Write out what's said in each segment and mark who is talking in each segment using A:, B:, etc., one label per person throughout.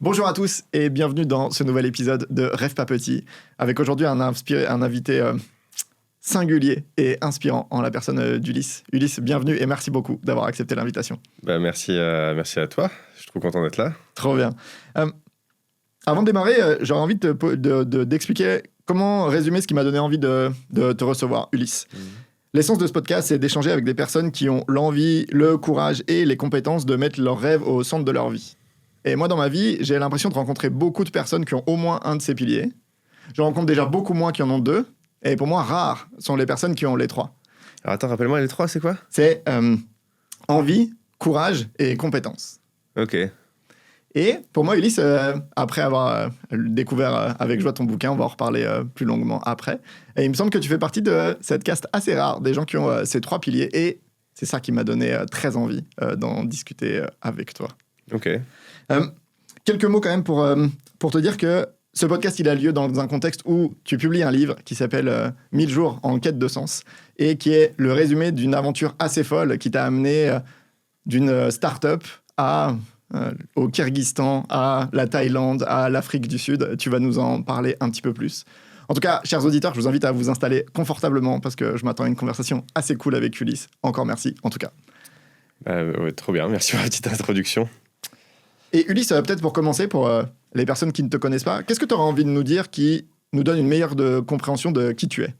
A: Bonjour à tous et bienvenue dans ce nouvel épisode de Rêve pas petit, avec aujourd'hui un invité singulier et inspirant en la personne d'Ulysse. Ulysse, bienvenue et merci beaucoup d'avoir accepté l'invitation.
B: Merci à toi, je suis trop content d'être là.
A: Trop bien. Avant de démarrer, j'aurais envie d'expliquer comment résumer ce qui m'a donné envie de te recevoir, Ulysse. L'essence de ce podcast, c'est d'échanger avec des personnes qui ont l'envie, le courage et les compétences de mettre leurs rêves au centre de leur vie. Et moi, dans ma vie, j'ai l'impression de rencontrer beaucoup de personnes qui ont au moins un de ces piliers. Je rencontre déjà beaucoup moins qui en ont deux. Et pour moi, rares sont les personnes qui ont les trois.
B: Alors attends, rappelle-moi, les trois, c'est quoi ?
A: C'est envie, courage et compétence.
B: Ok.
A: Et pour moi, Ulysse, après avoir découvert avec joie ton bouquin, on va en reparler plus longuement après. Et il me semble que tu fais partie de cette caste assez rare des gens qui ont ces trois piliers. Et c'est ça qui m'a donné très envie d'en discuter avec toi.
B: Ok.
A: Quelques mots quand même pour te dire que ce podcast, il a lieu dans un contexte où tu publies un livre qui s'appelle 1000 jours en quête de sens et qui est le résumé d'une aventure assez folle qui t'a amené d'une start-up au Kyrgyzstan, à la Thaïlande, à l'Afrique du Sud. Tu vas nous en parler un petit peu plus. En tout cas, chers auditeurs, je vous invite à vous installer confortablement parce que je m'attends à une conversation assez cool avec Ulysse. Encore merci, en tout cas.
B: Ouais, trop bien, merci pour la petite introduction.
A: Et Ulysse, peut-être pour commencer, pour les personnes qui ne te connaissent pas, qu'est-ce que tu auras envie de nous dire qui nous donne une meilleure compréhension de qui tu es ?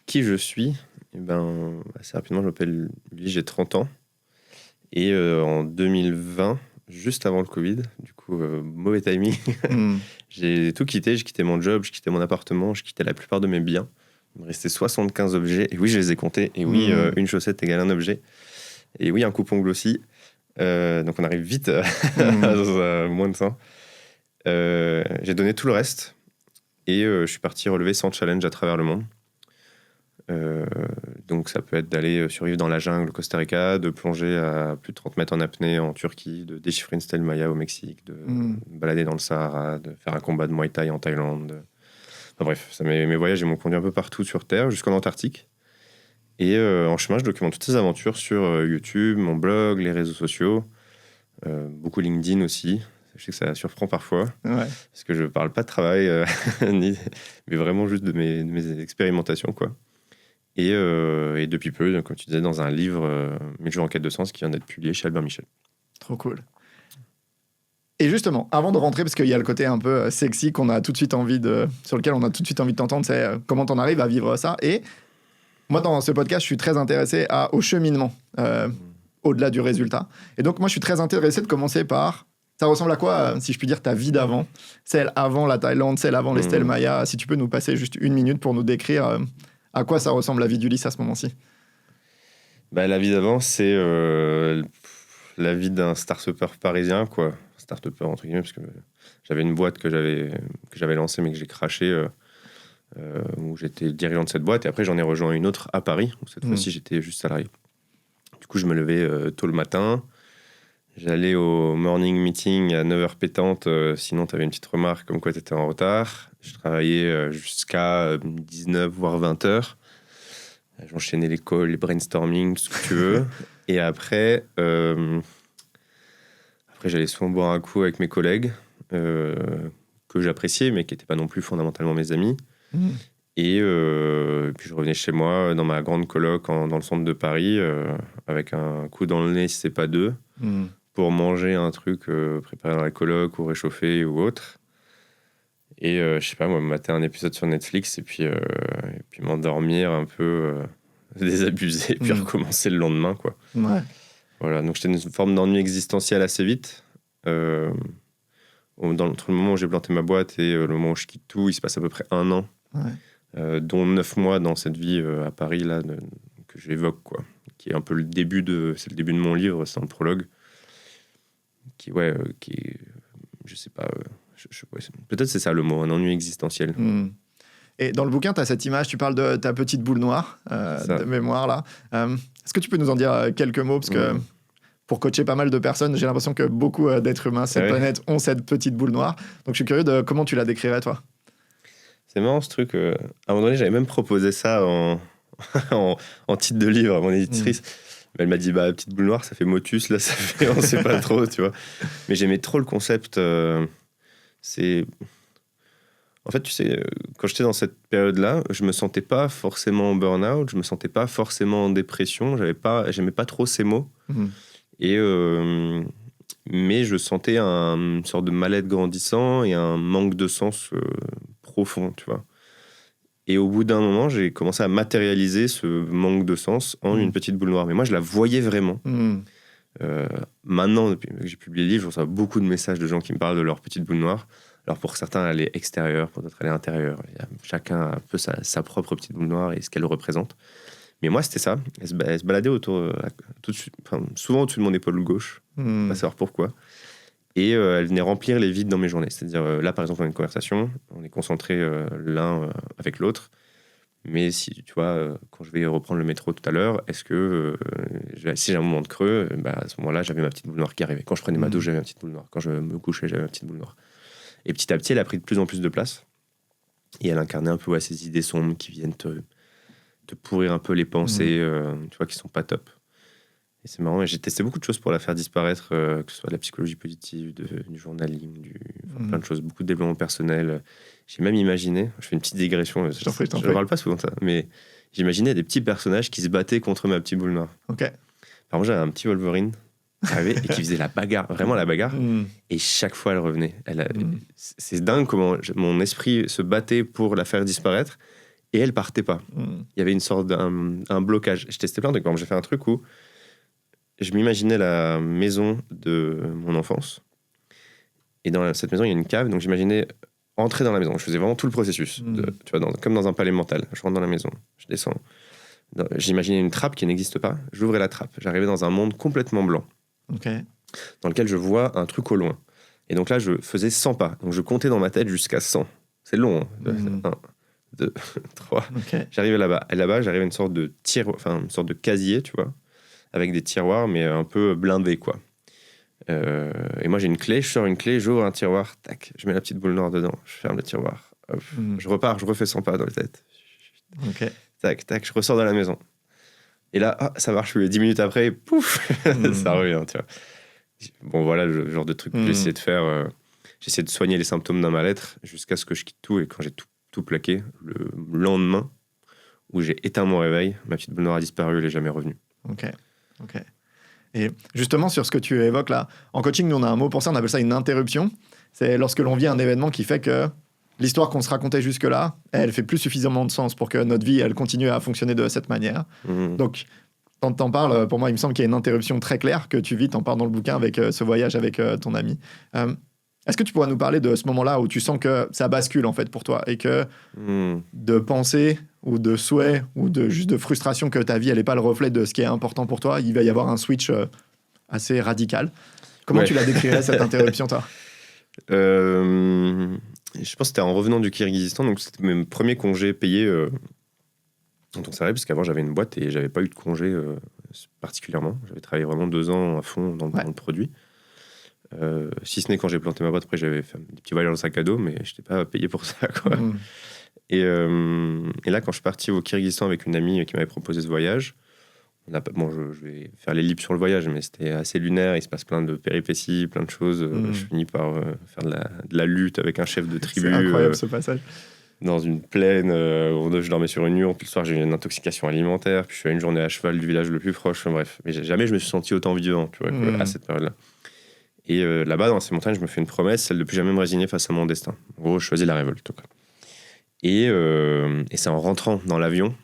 B: Qui je suis ? Assez rapidement, je m'appelle Ulysse, j'ai 30 ans. Et en 2020, juste avant le Covid, du coup, mauvais timing, j'ai tout quitté. J'ai quitté mon job, j'ai quitté mon appartement, j'ai quitté la plupart de mes biens. Il me restait 75 objets. Et oui, je les ai comptés. Et oui, une chaussette égale un objet. Et oui, un coupe-ongle aussi. Donc on arrive vite à moins de ça. J'ai donné tout le reste et je suis parti relever 100 challenges à travers le monde. Donc ça peut être d'aller survivre dans la jungle au Costa Rica, de plonger à plus de 30 mètres en apnée en Turquie, de déchiffrer une stèle Maya au Mexique, de balader dans le Sahara, de faire un combat de Muay Thai en Thaïlande. Enfin, bref, mes voyages ils m'ont conduit un peu partout sur Terre, jusqu'en Antarctique. Et en chemin, je documente toutes ces aventures sur YouTube, mon blog, les réseaux sociaux, beaucoup LinkedIn aussi. Je sais que ça surprend parfois, parce que je ne parle pas de travail, mais vraiment juste de mes expérimentations, quoi. Et depuis peu, comme tu disais, dans un livre, 1000 jours en quête de sens, qui vient d'être publié chez Albert Michel.
A: Trop cool. Et justement, avant de rentrer, parce qu'il y a le côté un peu sexy sur lequel on a tout de suite envie de t'entendre, c'est comment t'en arrives à vivre ça. Et moi, dans ce podcast, je suis très intéressé au cheminement, au-delà du résultat. Et donc, moi, je suis très intéressé de commencer par... Ça ressemble à quoi, si je puis dire, ta vie d'avant ? Celle avant la Thaïlande, celle avant les stèles Maya. Si tu peux nous passer juste une minute pour nous décrire à quoi ça ressemble la vie d'Ulysse à ce moment-ci.
B: La vie d'avant, c'est la vie d'un start-upper parisien, quoi. Start-upper, entre guillemets, parce que j'avais une boîte que j'avais lancée, mais que j'ai crashée... où j'étais dirigeant de cette boîte et après j'en ai rejoint une autre à Paris où cette fois-ci j'étais juste salarié. Du coup je me levais tôt le matin, j'allais au morning meeting à 9h pétante, sinon tu avais une petite remarque comme quoi tu étais en retard. Je travaillais jusqu'à 19 voire 20h, j'enchaînais les calls, les brainstorming, tout ce que tu veux. Et après j'allais souvent boire un coup avec mes collègues que j'appréciais mais qui n'étaient pas non plus fondamentalement mes amis. Et puis je revenais chez moi dans ma grande coloc dans le centre de Paris avec un coup dans le nez si c'est pas deux pour manger un truc préparé dans la coloc ou réchauffé ou autre et je sais pas moi mater un épisode sur Netflix et puis m'endormir un peu désabusé et puis recommencer le lendemain quoi. Voilà, donc j'étais une forme d'ennui existentiel assez vite entre le moment où j'ai planté ma boîte et le moment où je quitte tout, il se passe à peu près 1 an, dont 9 mois dans cette vie à Paris là, que j'évoque, quoi. Qui est un peu c'est le début de mon livre, c'est un prologue, qui est, je sais pas, peut-être c'est ça le mot, un ennui existentiel.
A: Et dans le bouquin, tu as cette image, tu parles de ta petite boule noire de mémoire là. Est-ce que tu peux nous en dire quelques mots, parce que pour coacher pas mal de personnes, j'ai l'impression que beaucoup d'êtres humains, cette planète, ont cette petite boule noire. Donc je suis curieux de comment tu la décrirais, toi.
B: C'est marrant ce truc. À un moment donné, j'avais même proposé ça en titre de livre à mon éditrice. Elle m'a dit, bah, petite boule noire, ça fait motus, là, ça fait, on sait pas trop, tu vois. Mais j'aimais trop le concept. C'est... En fait, tu sais, quand j'étais dans cette période-là, je me sentais pas forcément en burn-out, je me sentais pas forcément en dépression, j'aimais pas trop ces mots. Et, mais je sentais une sorte de mal-être grandissant et un manque de sens profond, tu vois. Et au bout d'un moment, j'ai commencé à matérialiser ce manque de sens en une petite boule noire. Mais moi, je la voyais vraiment. Maintenant, depuis que j'ai publié le livre, je reçois beaucoup de messages de gens qui me parlent de leur petite boule noire. Alors pour certains, elle est extérieure, pour d'autres, elle est intérieure. Chacun a un peu sa propre petite boule noire et ce qu'elle représente. Mais moi, c'était ça. Elle se baladait autour, souvent au-dessus de mon épaule gauche. Pas savoir pourquoi. Et elle venait remplir les vides dans mes journées. C'est-à-dire, là, par exemple, on a une conversation, on est concentrés l'un avec l'autre. Mais si, tu vois, quand je vais reprendre le métro tout à l'heure, est-ce que si j'ai un moment de creux, à ce moment-là, j'avais ma petite boule noire qui arrivait. Quand je prenais ma douche, j'avais ma petite boule noire. Quand je me couchais, j'avais ma petite boule noire. Et petit à petit, elle a pris de plus en plus de place. Et elle incarnait un peu ces idées sombres qui viennent te pourrir un peu les pensées, tu vois, qui sont pas top. Et c'est marrant, et j'ai testé beaucoup de choses pour la faire disparaître, que ce soit de la psychologie positive, du journaling, plein de choses, beaucoup de développement personnel. J'ai même imaginé, je fais une petite digression, je ne parle pas souvent de ça, mais j'imaginais des petits personnages qui se battaient contre ma petite boule noire.
A: Ok.
B: Par exemple, j'avais un petit Wolverine qui arrivait et qui faisait la bagarre, vraiment la bagarre, et chaque fois elle revenait. C'est dingue comment mon esprit se battait pour la faire disparaître, et elle partait pas. Il y avait une sorte d'un blocage. J'ai testé plein de trucs. J'ai fait un truc où je m'imaginais la maison de mon enfance. Et dans cette maison, il y a une cave. Donc, j'imaginais entrer dans la maison. Je faisais vraiment tout le processus. Tu vois, comme dans un palais mental. Je rentre dans la maison. Je descends. J'imaginais une trappe qui n'existe pas. J'ouvrais la trappe. J'arrivais dans un monde complètement blanc. Dans lequel je vois un truc au loin. Et donc là, je faisais 100 pas. Donc, je comptais dans ma tête jusqu'à 100. C'est long. 1, 2, 3. J'arrivais là-bas. Et là-bas, j'arrivais à une sorte de une sorte de casier, tu vois, avec des tiroirs, mais un peu blindés, quoi. Et moi, j'ai une clé, je sors une clé, j'ouvre un tiroir, tac, je mets la petite boule noire dedans, je ferme le tiroir, hop, je repars, je refais 100 pas dans la tête. Tac, tac, je ressors de la maison. Et là, ça marche, 10 minutes après, pouf, ça revient, tu vois. Bon, voilà le genre de truc que j'ai essayé de faire. J'ai essayé de soigner les symptômes d'un mal-être jusqu'à ce que je quitte tout. Et quand j'ai tout plaqué, le lendemain où j'ai éteint mon réveil, ma petite boule noire a disparu, elle n'est jamais revenue.
A: Ok. Et justement, sur ce que tu évoques là, en coaching, nous, on a un mot pour ça, on appelle ça une interruption. C'est lorsque l'on vit un événement qui fait que l'histoire qu'on se racontait jusque-là, elle fait plus suffisamment de sens pour que notre vie, elle continue à fonctionner de cette manière. Donc, quand t'en parles, pour moi, il me semble qu'il y a une interruption très claire que tu vis, t'en parles dans le bouquin avec ce voyage avec ton ami. Est-ce que tu pourrais nous parler de ce moment-là où tu sens que ça bascule en fait pour toi et que de pensée ou de souhait ou juste de frustration que ta vie elle n'est pas le reflet de ce qui est important pour toi, il va y avoir un switch assez radical. Comment tu la décrirais cette interruption, toi?
B: Je pense que c'était en revenant du Kyrgyzstan, donc c'était mes premiers congés payés en tant que salarié, parce qu'avant j'avais une boîte et j'avais pas eu de congé particulièrement. J'avais travaillé vraiment 2 ans à fond dans le produit. Si ce n'est quand j'ai planté ma boîte, après j'avais fait des petits voyages dans le sac à dos, mais je n'étais pas payé pour ça, quoi. Et là, quand je suis parti au Kyrgyzstan avec une amie qui m'avait proposé ce voyage, je vais faire l'ellipse sur le voyage, mais c'était assez lunaire, il se passe plein de péripéties, plein de choses. Je finis par faire de la lutte avec un chef de tribu.
A: C'est incroyable ce passage.
B: Dans une plaine, où je dormais sur une urne, puis le soir j'ai eu une intoxication alimentaire, puis je suis à une journée à cheval du village le plus proche, bref. Mais jamais je me suis senti autant vivant, tu vois, à cette période-là. Et là-bas, dans ces montagnes, je me fais une promesse, celle de plus jamais me résigner face à mon destin. En gros, je choisis la révolte. Et c'est en rentrant dans l'avion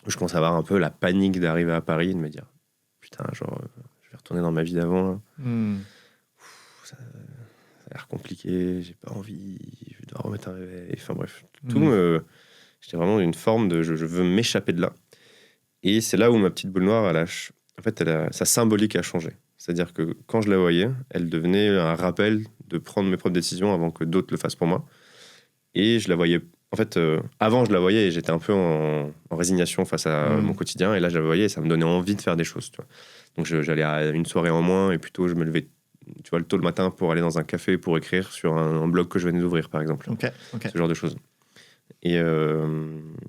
B: où je commence à avoir un peu la panique d'arriver à Paris et de me dire putain, genre, je vais retourner dans ma vie d'avant. Ça a l'air compliqué, j'ai pas envie, je dois remettre un réveil. Enfin bref, j'étais vraiment dans une forme de je veux m'échapper de là. Et c'est là où ma petite boule noire, en fait, sa symbolique a changé. C'est-à-dire que quand je la voyais, elle devenait un rappel de prendre mes propres décisions avant que d'autres le fassent pour moi. Et je la voyais... En fait, avant, je la voyais et j'étais un peu en résignation face à mon quotidien. Et là, je la voyais et ça me donnait envie de faire des choses. Tu vois. Donc, j'allais à une soirée en moins et plutôt, je me levais tôt le matin pour aller dans un café pour écrire sur un blog que je venais d'ouvrir, par exemple.
A: Okay.
B: Ce genre de choses.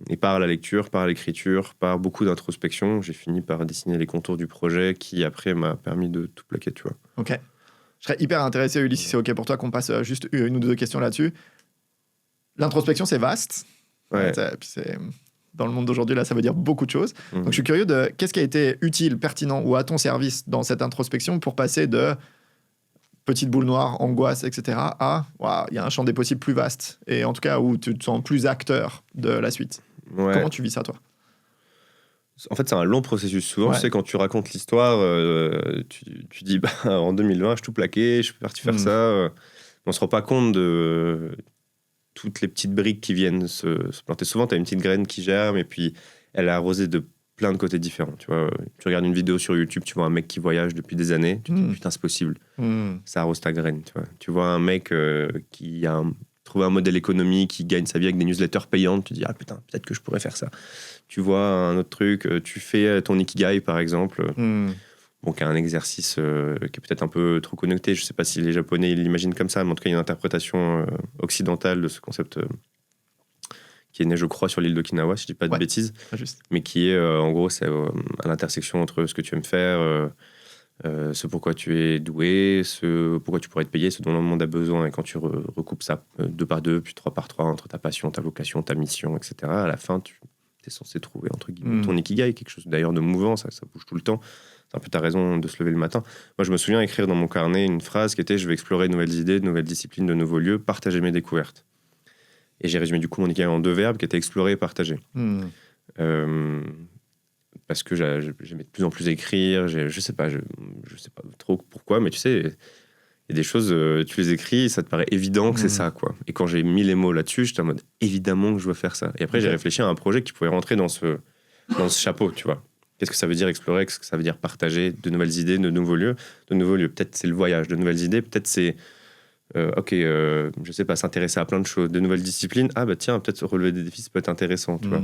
B: Et par la lecture, par l'écriture, par beaucoup d'introspection, j'ai fini par dessiner les contours du projet qui, après, m'a permis de tout plaquer, tu vois.
A: Ok. Je serais hyper intéressé, Ulysse, si c'est ok pour toi qu'on passe juste une ou deux questions là-dessus. L'introspection, c'est vaste.
B: Ouais.
A: Puis dans le monde d'aujourd'hui, là, ça veut dire beaucoup de choses. Donc, je suis curieux de qu'est-ce qui a été utile, pertinent ou à ton service dans cette introspection pour passer de petite boule noire, angoisse, etc. à, il y a un champ des possibles plus vaste. Et en tout cas, où tu te sens plus acteur de la suite.
B: Ouais.
A: Comment tu vis ça, toi?
B: En fait, c'est un long processus. Souvent,
A: Ouais.
B: tu sais, quand tu racontes l'histoire, tu dis, en 2020, je suis tout plaqué, je suis parti faire ça. On se rend pas compte de toutes les petites briques qui viennent se planter. Souvent, tu as une petite graine qui germe et puis elle est arrosée de plein de côtés différents. Tu vois, tu regardes une vidéo sur YouTube, tu vois un mec qui voyage depuis des années, tu te dis, putain, c'est possible. Ça arrose ta graine. Tu vois un mec qui a trouvé un modèle économique, qui gagne sa vie avec des newsletters payantes, tu te dis, ah putain, peut-être que je pourrais faire ça. Tu vois un autre truc, tu fais ton Ikigai, par exemple. Bon, qui est un exercice qui est peut-être un peu trop connecté. Je ne sais pas si les Japonais l'imaginent comme ça, mais en tout cas, il y a une interprétation occidentale de ce concept qui est né, je crois, sur l'île d'Okinawa, si je ne dis pas de bêtises,
A: juste.
B: mais qui est, en gros, c'est à l'intersection entre ce que tu aimes faire, ce pourquoi tu es doué, ce pourquoi tu pourrais être payé, ce dont le monde a besoin. Et quand tu recoupes ça 2 par 2, puis 3 par 3, entre ta passion, ta vocation, ta mission, etc., à la fin, tu es censé trouver, entre guillemets, ton Ikigai, quelque chose d'ailleurs de mouvant, ça bouge tout le temps. C'est un peu ta raison de se lever le matin. Moi, je me souviens écrire dans mon carnet une phrase qui était « Je vais explorer de nouvelles idées, de nouvelles disciplines, de nouveaux lieux, partager mes découvertes ». Et j'ai résumé du coup mon Ikigai en 2 verbes qui étaient « explorer » et « partager ». Parce que j'aimais de plus en plus écrire. Je sais pas trop pourquoi, mais tu sais, il y a des choses, tu les écris et ça te paraît évident que c'est ça, quoi. Et quand j'ai mis les mots là-dessus, j'étais en mode « Évidemment que je dois faire ça ». Et après, j'ai réfléchi à un projet qui pouvait rentrer dans ce chapeau, tu vois. Qu'est-ce que ça veut dire explorer? Qu'est-ce que ça veut dire partager de nouvelles idées, de nouveaux lieux? De nouveaux lieux, peut-être c'est le voyage. De nouvelles idées, peut-être c'est, je sais pas, s'intéresser à plein de choses. De nouvelles disciplines, ah bah tiens, peut-être relever des défis, ça peut être intéressant, tu vois.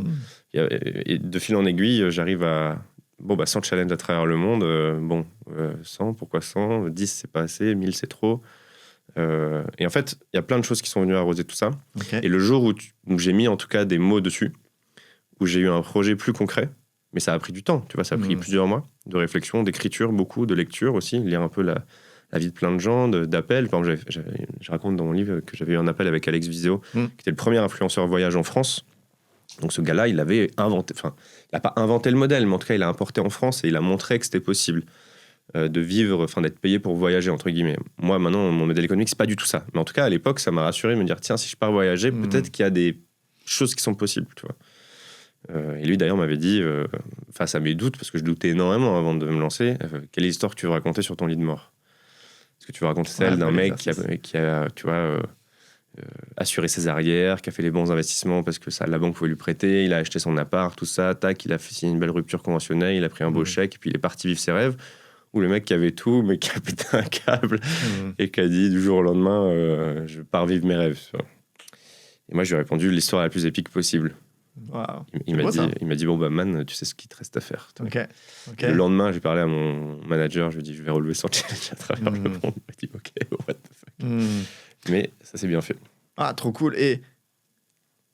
B: Et de fil en aiguille, j'arrive à 100 challenges à travers le monde. 100, pourquoi 100? 10, c'est pas assez. 1000, c'est trop. Et en fait, il y a plein de choses qui sont venues arroser tout ça. Et le jour où j'ai mis en tout cas des mots dessus, où j'ai eu un projet plus concret, mais ça a pris du temps, tu vois, ça a pris plusieurs mois de réflexion, d'écriture, beaucoup de lecture aussi, lire un peu la vie de plein de gens, d'appels. Par exemple, je raconte dans mon livre que j'avais eu un appel avec Alex Viseo, qui était le premier influenceur voyage en France. Donc ce gars-là, il avait inventé, enfin, il n'a pas inventé le modèle, mais en tout cas, il l'a importé en France et il a montré que c'était possible de vivre, enfin, d'être payé pour voyager, entre guillemets. Moi, maintenant, mon modèle économique, c'est pas du tout ça. Mais en tout cas, à l'époque, ça m'a rassuré de me dire, tiens, si je pars voyager, peut-être qu'il y a des choses qui sont possibles, tu vois. Et lui d'ailleurs m'avait dit, face à mes doutes, parce que je doutais énormément avant de me lancer, quelle histoire que tu veux raconter sur ton lit de mort? Est-ce que tu veux raconter celle d'un mec qui a tu vois, assuré ses arrières, qui a fait les bons investissements parce que la banque pouvait lui prêter, il a acheté son appart, tout ça, tac, il a signé une belle rupture conventionnelle, il a pris un beau chèque et puis il est parti vivre ses rêves? Ou le mec qui avait tout mais qui a pété un câble et qui a dit du jour au lendemain, je pars vivre mes rêves. Et moi je lui ai répondu l'histoire la plus épique possible.
A: Wow.
B: Il m'a dit bon bah man, tu sais ce qu'il te reste à faire.
A: Okay.
B: Le lendemain, j'ai parlé à mon manager, je lui ai dit je vais relever 100 challenges à travers le monde. Il m'a dit ok, what the fuck. Mais ça s'est bien fait.
A: Ah, trop cool. Et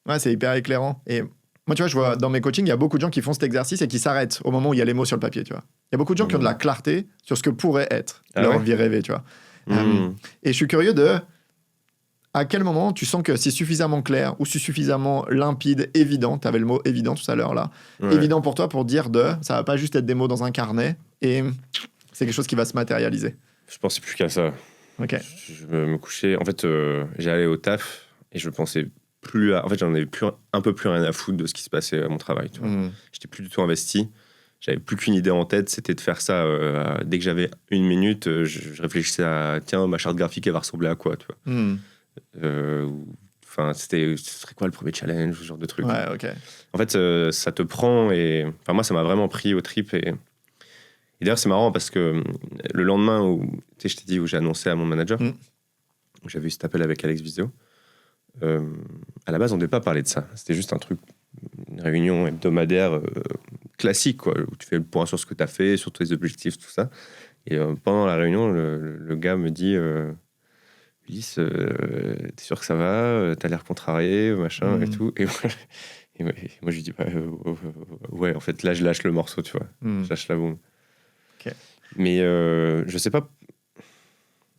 A: ouais, c'est hyper éclairant. Et moi, tu vois, je vois dans mes coachings, il y a beaucoup de gens qui font cet exercice et qui s'arrêtent au moment où il y a les mots sur le papier, tu vois. Il y a beaucoup de gens qui ont de la clarté sur ce que pourrait être leur vie rêvée, tu vois. Et je suis curieux à quel moment tu sens que c'est suffisamment clair ou c'est suffisamment limpide, évident, tu avais le mot évident tout à l'heure là, évident pour toi pour dire ça va pas juste être des mots dans un carnet et c'est quelque chose qui va se matérialiser.
B: Je pensais plus qu'à ça. Je me couchais, en fait j'allais au taf et je pensais plus en fait j'en avais un peu plus rien à foutre de ce qui se passait à mon travail, tu vois. J'étais plus du tout investi, j'avais plus qu'une idée en tête, c'était de faire ça dès que j'avais une minute, je réfléchissais à tiens ma charte graphique elle va ressembler à quoi, tu vois. Enfin, ce serait quoi le premier challenge, ce genre de truc. En fait, ça te prend et enfin moi ça m'a vraiment pris au trip et d'ailleurs c'est marrant parce que le lendemain où tu sais je t'ai dit où j'ai annoncé à mon manager où j'avais eu cet appel avec Alex Viseo, à la base on ne devait pas parler de ça, c'était juste un truc, une réunion hebdomadaire classique quoi, où tu fais le point sur ce que tu as fait, sur tes objectifs, tout ça. Et pendant la réunion le gars me dit Ulysse, t'es sûr que ça va? T'as l'air contrarié, machin, et tout. Moi, je lui dis, ouais, en fait, là, je lâche le morceau, tu vois. Je lâche la bombe.
A: Okay.
B: Mais je sais pas,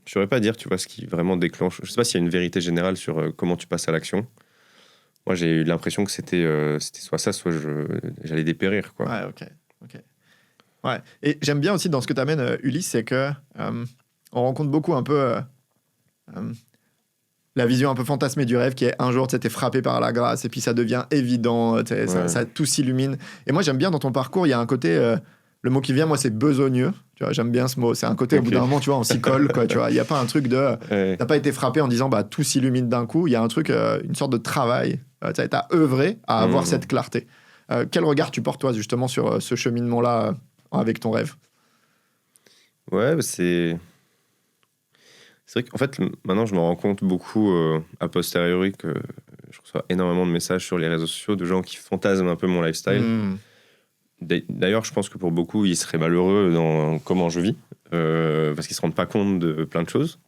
B: je saurais pas dire, tu vois, ce qui vraiment déclenche. Je sais pas s'il y a une vérité générale sur comment tu passes à l'action. Moi, j'ai eu l'impression que c'était soit ça, soit j'allais dépérir, quoi.
A: Ouais, ok. Ouais. Et j'aime bien aussi dans ce que t'amènes, Ulysse, c'est que on rencontre beaucoup un peu la vision un peu fantasmée du rêve qui est un jour tu es frappé par la grâce et puis ça devient évident, ça tout s'illumine. Et moi j'aime bien dans ton parcours, il y a un côté, le mot qui vient moi c'est besogneux, tu vois, j'aime bien ce mot, c'est un côté au bout d'un moment tu vois on s'y colle quoi, tu vois, il n'y a pas un truc de t'as pas été frappé en disant bah tout s'illumine d'un coup, il y a un truc, une sorte de travail, t'as œuvré à avoir cette clarté. Quel regard tu portes toi justement sur ce cheminement là avec ton rêve?
B: Ouais, c'est vrai qu'en fait, maintenant, je me rends compte beaucoup a posteriori que je reçois énormément de messages sur les réseaux sociaux de gens qui fantasment un peu mon lifestyle. D'ailleurs, je pense que pour beaucoup, ils seraient malheureux dans comment je vis, parce qu'ils ne se rendent pas compte de plein de choses.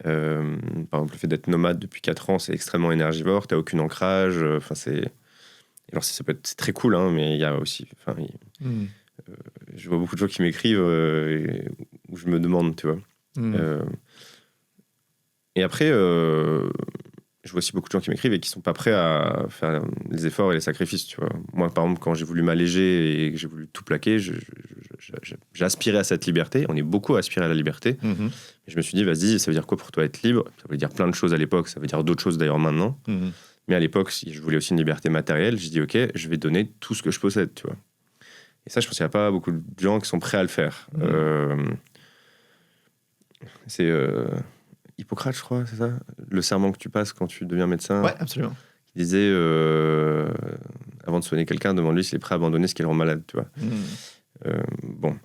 B: Par exemple, le fait d'être nomade depuis 4 ans, c'est extrêmement énergivore, tu n'as aucun ancrage. Alors, c'est très cool, hein, mais il y a aussi... je vois beaucoup de gens qui m'écrivent où je me demande, tu vois. Et après, je vois aussi beaucoup de gens qui m'écrivent et qui sont pas prêts à faire les efforts et les sacrifices, tu vois. Moi, par exemple, quand j'ai voulu m'alléger et que j'ai voulu tout plaquer, j'ai aspiré à cette liberté. On est beaucoup aspiré à la liberté. Et je me suis dit, vas-y, ça veut dire quoi pour toi être libre? Ça veut dire plein de choses à l'époque, ça veut dire d'autres choses d'ailleurs maintenant. Mais à l'époque, si je voulais aussi une liberté matérielle, j'ai dit, ok, je vais donner tout ce que je possède, tu vois. Et ça, je pense qu'il n'y a pas beaucoup de gens qui sont prêts à le faire. C'est Hippocrate, je crois, c'est ça? Le serment que tu passes quand tu deviens médecin.
A: Ouais, absolument.
B: Il disait, avant de soigner quelqu'un, demande-lui s'il est prêt à abandonner ce qui le rend malade, tu vois. Bon.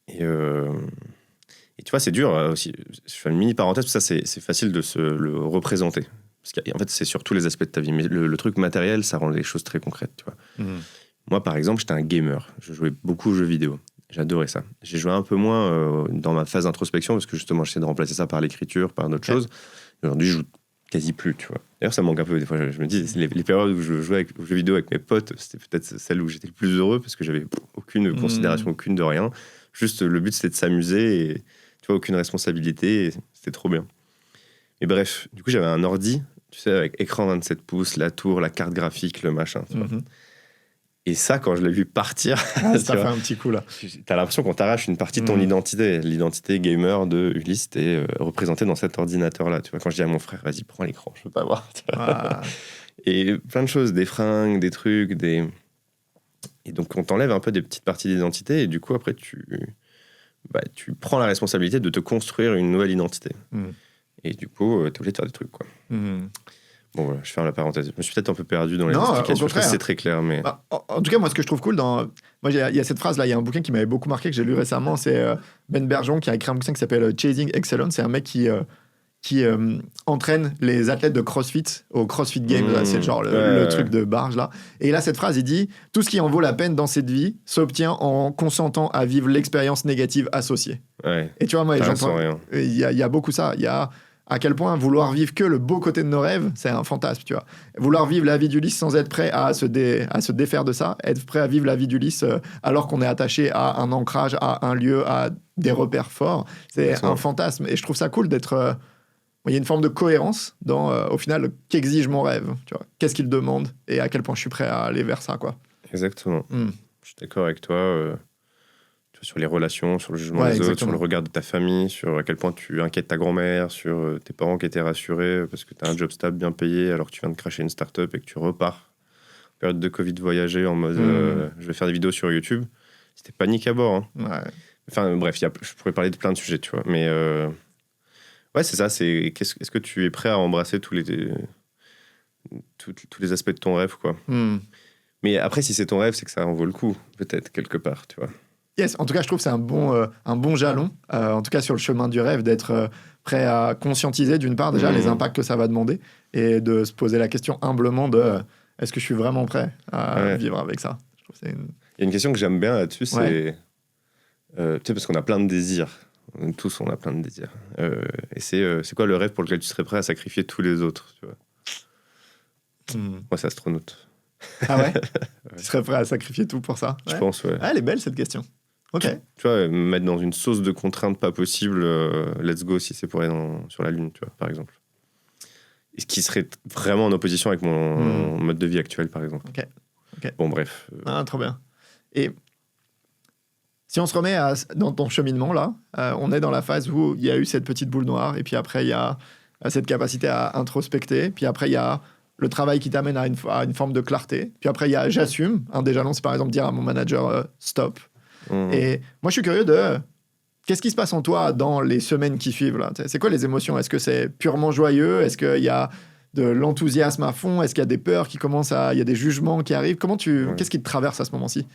B: Et tu vois, c'est dur aussi. Je fais une mini parenthèse, parce que ça, c'est facile de se le représenter. Parce qu'en fait, c'est sur tous les aspects de ta vie. Mais le truc matériel, ça rend les choses très concrètes, tu vois. Moi, par exemple, j'étais un gamer. Je jouais beaucoup aux jeux vidéo. J'adorais ça. J'ai joué un peu moins dans ma phase d'introspection, parce que justement, j'essaie de remplacer ça par l'écriture, par d'autres choses. Aujourd'hui, je joue quasi plus, tu vois. D'ailleurs, ça me manque un peu. Des fois, je me dis, les périodes où je jouais aux jeux vidéo avec mes potes, c'était peut-être celle où j'étais le plus heureux, parce que j'avais aucune considération, aucune de rien. Juste, le but, c'était de s'amuser, et tu vois, aucune responsabilité, et c'était trop bien. Et bref, du coup, j'avais un ordi, tu sais, avec écran 27 pouces, la tour, la carte graphique, le machin, tu vois. Et ça, quand je l'ai vu partir...
A: ça fait un petit coup, là.
B: T'as l'impression qu'on t'arrache une partie de ton identité. L'identité gamer de Ulysse est représentée dans cet ordinateur-là. Tu vois, quand je dis à mon frère, vas-y, prends l'écran, je veux pas voir. Et plein de choses, des fringues, des trucs, Et donc, on t'enlève un peu des petites parties d'identité, et du coup, après, tu prends la responsabilité de te construire une nouvelle identité. Et du coup, t'es obligé de faire des trucs, quoi. Bon, voilà, je ferme la parenthèse. Je me suis peut-être un peu perdu dans les explications. Je sais pas si c'est très clair, mais...
A: En tout cas, moi, ce que je trouve cool Moi, il y a cette phrase-là, il y a un bouquin qui m'avait beaucoup marqué, que j'ai lu récemment, c'est Ben Bergeron qui a écrit un bouquin qui s'appelle Chasing Excellence. C'est un mec qui entraîne les athlètes de CrossFit au CrossFit Games. Là, c'est genre le truc de barge, là. Et là, cette phrase, il dit « Tout ce qui en vaut la peine dans cette vie s'obtient en consentant à vivre l'expérience négative associée. » Et tu vois, moi, j'entends... Il y a beaucoup ça. Il y a... à quel point vouloir vivre que le beau côté de nos rêves, c'est un fantasme, tu vois. Vouloir vivre la vie d'Ulysse sans être prêt à se défaire de ça, être prêt à vivre la vie d'Ulysse alors qu'on est attaché à un ancrage, à un lieu, à des repères forts, c'est un fantasme. Et je trouve ça cool d'être... il y a une forme de cohérence dans, au final, qu'exige mon rêve, tu vois. Qu'est-ce qu'il demande et à quel point je suis prêt à aller vers ça, quoi.
B: Exactement. Je suis d'accord avec toi. Sur les relations, sur le jugement des autres, sur le regard de ta famille, sur à quel point tu inquiètes ta grand-mère, sur tes parents qui étaient rassurés parce que tu as un job stable bien payé alors que tu viens de cracher une start-up et que tu repars. Période de Covid, voyager en mode je vais faire des vidéos sur YouTube. C'était panique à bord. Hein. Enfin bref, je pourrais parler de plein de sujets, tu vois. Mais ouais, c'est ça. Est-ce que tu es prêt à embrasser tous les aspects de ton rêve, quoi. Mais après, si c'est ton rêve, c'est que ça en vaut le coup, peut-être, quelque part, tu vois.
A: Yes, en tout cas, je trouve que c'est un bon jalon, en tout cas sur le chemin du rêve, d'être prêt à conscientiser d'une part déjà les impacts que ça va demander et de se poser la question humblement de est-ce que je suis vraiment prêt à vivre avec ça. Je trouve que
B: Il y a une question que j'aime bien là-dessus, c'est tu sais, parce qu'on a plein de désirs Tous, on a plein de désirs. Et c'est quoi le rêve pour lequel tu serais prêt à sacrifier tous les autres, tu vois? Moi, c'est astronaute.
A: Ah ouais? Tu serais prêt à sacrifier tout pour ça?
B: Je pense, ouais.
A: Ah, elle est belle, cette question. Ok.
B: Tu vois, me mettre dans une sauce de contraintes pas possible, let's go si c'est pour aller sur la Lune, tu vois, par exemple. Et ce qui serait vraiment en opposition avec mon mode de vie actuel, par exemple.
A: Ok.
B: Bon, bref.
A: Ah, trop bien. Et si on se remet dans ton cheminement, là, on est dans la phase où il y a eu cette petite boule noire, et puis après, il y a cette capacité à introspecter, puis après, il y a le travail qui t'amène à une forme de clarté, puis après, il y a j'assume. Un des jalons, c'est par exemple dire à mon manager stop. Et moi, je suis curieux de qu'est-ce qui se passe en toi dans les semaines qui suivent là. C'est quoi les émotions? Est-ce que c'est purement joyeux? Est-ce qu'il y a de l'enthousiasme à fond? Est-ce qu'il y a des peurs qui commencent il y a des jugements qui arrivent? Qu'est-ce qui te traverse à ce moment-ci?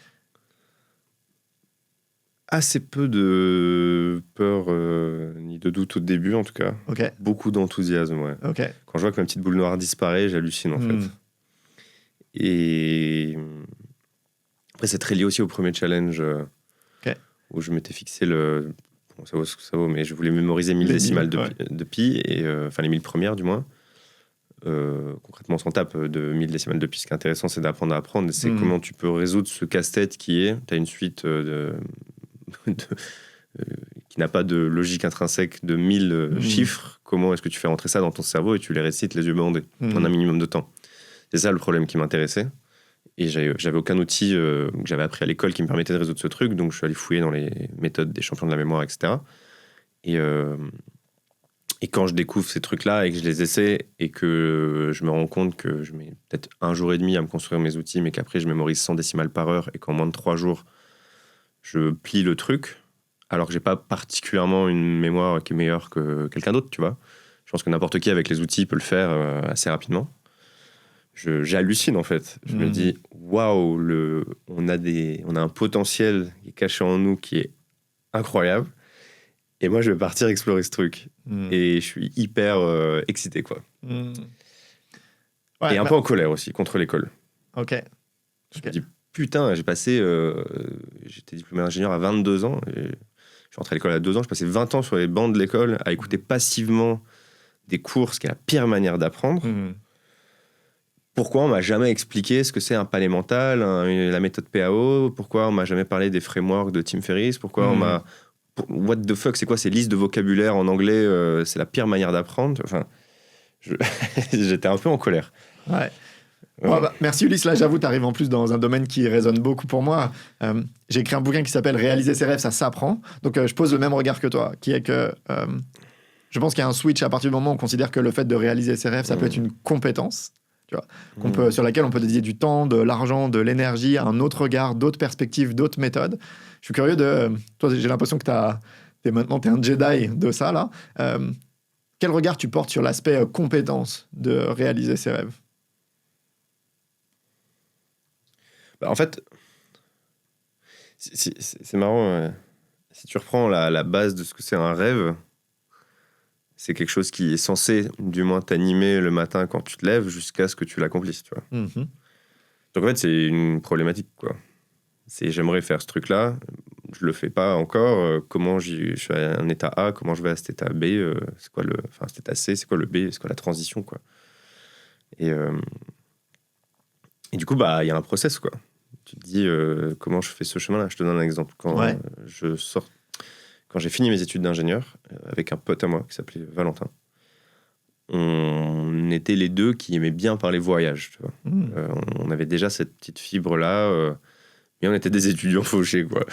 B: Assez peu de peur ni de doute au début, en tout cas.
A: Ok.
B: Beaucoup d'enthousiasme, ouais.
A: Ok.
B: Quand je vois que ma petite boule noire disparaît, j'hallucine, en fait. Et après, c'est très lié aussi au premier challenge où je m'étais fixé Bon, ça vaut ce que ça vaut, mais je voulais mémoriser 1000 décimales de pi, enfin les 1000 premières du moins. Concrètement, on s'en tape de 1000 décimales de pi. Ce qui est intéressant, c'est d'apprendre à apprendre. C'est comment tu peux résoudre ce casse-tête qui est. Tu as une suite qui n'a pas de logique intrinsèque de 1000 chiffres. Comment est-ce que tu fais rentrer ça dans ton cerveau et tu les récites les yeux bandés en un minimum de temps? C'est ça le problème qui m'intéressait. Et j'avais aucun outil que j'avais appris à l'école qui me permettait de résoudre ce truc. Donc, je suis allé fouiller dans les méthodes des champions de la mémoire, etc. Et quand je découvre ces trucs-là et que je les essaie et que je me rends compte que je mets peut-être 1 jour et demi à me construire mes outils, mais qu'après, je mémorise 100 décimales par heure et qu'en moins de 3 jours, je plie le truc, alors que j'ai pas particulièrement une mémoire qui est meilleure que quelqu'un d'autre, tu vois. Je pense que n'importe qui avec les outils peut le faire assez rapidement. J'hallucine en fait. Je me dis, waouh, on a un potentiel qui est caché en nous qui est incroyable. Et moi, je vais partir explorer ce truc. Et je suis hyper excité, quoi. Ouais, et un peu en colère aussi, contre l'école.
A: Ok.
B: Je me dis, putain, j'étais diplômé ingénieur à 22 ans. Et je suis rentré à l'école à 2 ans. Je passais 20 ans sur les bancs de l'école à écouter passivement des cours, ce qui est la pire manière d'apprendre. Pourquoi on m'a jamais expliqué ce que c'est un palais mental, la méthode PAO? Pourquoi on m'a jamais parlé des frameworks de Tim Ferriss? Pourquoi on m'a... What the fuck, c'est quoi ces listes de vocabulaire en anglais? C'est la pire manière d'apprendre. Enfin, j'étais un peu en colère.
A: Ouais. Ouais, bah, merci Ulysse, là j'avoue, tu arrives en plus dans un domaine qui résonne beaucoup pour moi. J'ai écrit un bouquin qui s'appelle Réaliser ses rêves, ça s'apprend. Donc je pose le même regard que toi, qui est que je pense qu'il y a un switch à partir du moment où on considère que le fait de réaliser ses rêves, ça peut être une compétence. Tu vois, sur laquelle on peut dédier du temps, de l'argent, de l'énergie, un autre regard, d'autres perspectives, d'autres méthodes. Je suis curieux toi, j'ai l'impression que t'es un Jedi de ça, là. Quel regard tu portes sur l'aspect compétence de réaliser ses rêves?
B: Bah, en fait, c'est marrant. Si tu reprends la base de ce que c'est un rêve, c'est quelque chose qui est censé, du moins, t'animer le matin quand tu te lèves jusqu'à ce que tu l'accomplisses, tu vois. Donc, en fait, c'est une problématique, quoi. J'aimerais faire ce truc-là, je le fais pas encore. Comment je suis à un état A, comment je vais à cet état B, c'est quoi cet état C, c'est quoi le B, c'est quoi la transition, quoi. Et du coup, bah, il y a un process, quoi. Tu te dis, comment je fais ce chemin-là? Je te donne un exemple. Quand j'ai fini mes études d'ingénieur, avec un pote à moi qui s'appelait Valentin, on était les deux qui aimaient bien parler voyage. Tu vois. On avait déjà cette petite fibre-là, mais on était des étudiants fauchés, quoi.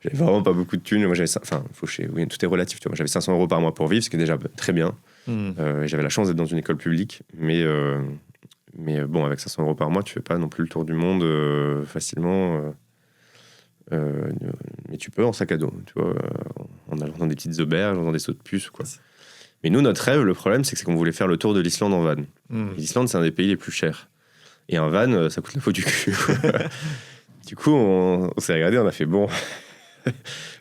B: J'avais vraiment pas beaucoup de thunes. Moi, fauchés, oui, tout est relatif. Tu vois. Moi, j'avais 500 € par mois pour vivre, ce qui est déjà très bien. J'avais la chance d'être dans une école publique, mais bon, avec 500 € par mois, tu fais pas non plus le tour du monde facilement. Mais tu peux en sac à dos, tu vois, en allant dans des petites auberges, dans des sauts de puce, quoi. Mais nous, notre rêve, le problème, c'est qu'on voulait faire le tour de l'Islande en van. L'Islande, c'est un des pays les plus chers. Et un van, ça coûte la peau du cul. Du coup, on s'est regardé, on a fait, bon,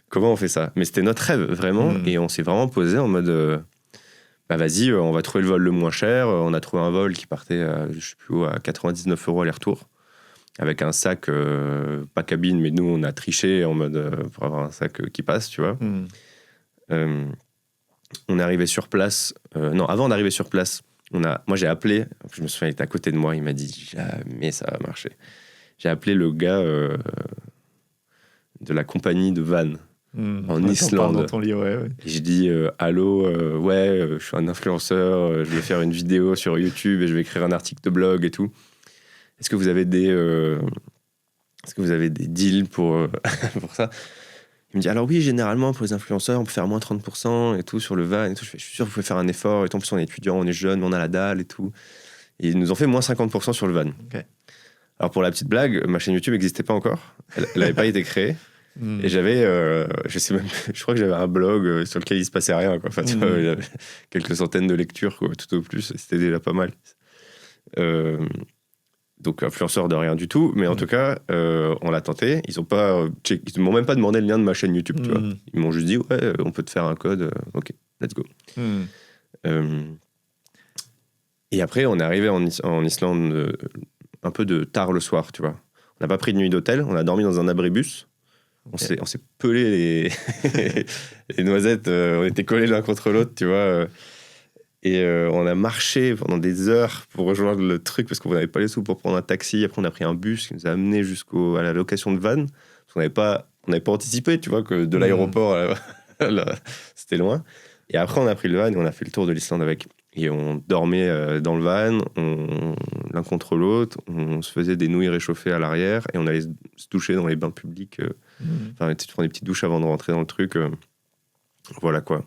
B: comment on fait ça? Mais c'était notre rêve, vraiment. Et on s'est vraiment posé en mode, bah vas-y, on va trouver le vol le moins cher. On a trouvé un vol qui partait, je sais plus où, à 99 € aller-retour. Avec un sac, pas cabine, mais nous, on a triché en mode pour avoir un sac qui passe, tu vois. On est arrivé sur place. Non, avant d'arriver sur place, moi j'ai appelé. Je me souviens, il était à côté de moi. Il m'a dit jamais ça va marcher. J'ai appelé le gars de la compagnie de van en Islande.
A: Dans ton livre, ouais.
B: Et j'ai dit allô, je suis un influenceur, je vais faire une vidéo sur YouTube et je vais écrire un article de blog et tout. Est-ce que vous avez des deals pour ça? Il me dit alors oui, généralement pour les influenceurs on peut faire moins 30% et tout sur le van et tout. Je suis sûr que vous pouvez faire un effort et tout. En plus on est étudiant, on est jeune, on a la dalle et tout. Et ils nous ont fait moins 50% sur le van.
A: Okay.
B: Alors pour la petite blague, ma chaîne YouTube n'existait pas encore. Elle n'avait pas été créée. Et j'avais, je crois que j'avais un blog sur lequel il se passait rien, quoi. Enfin, tu vois, j'avais quelques centaines de lectures, quoi, tout au plus. C'était déjà pas mal. Donc influenceur de rien du tout, mais en tout cas, on l'a tenté. Ils m'ont même pas demandé le lien de ma chaîne YouTube, tu vois. Ils m'ont juste dit ouais, on peut te faire un code. Ok, let's go. Et après, on est arrivé en Islande un peu de tard le soir, tu vois. On n'a pas pris de nuit d'hôtel, on a dormi dans un abribus. Okay. On s'est pelé les noisettes, on était collés l'un contre l'autre, tu vois. Et on a marché pendant des heures pour rejoindre le truc parce qu'on n'avait pas les sous pour prendre un taxi. Après, on a pris un bus qui nous a amenés à la location de van. Parce qu'on n'avait pas anticipé, tu vois, que de l'aéroport, c'était loin. Et après, on a pris le van et on a fait le tour de l'Islande avec. Et on dormait dans le van, l'un contre l'autre. On se faisait des nouilles réchauffées à l'arrière et on allait se doucher dans les bains publics. Enfin, tu prends des petites douches avant de rentrer dans le truc. Voilà, quoi.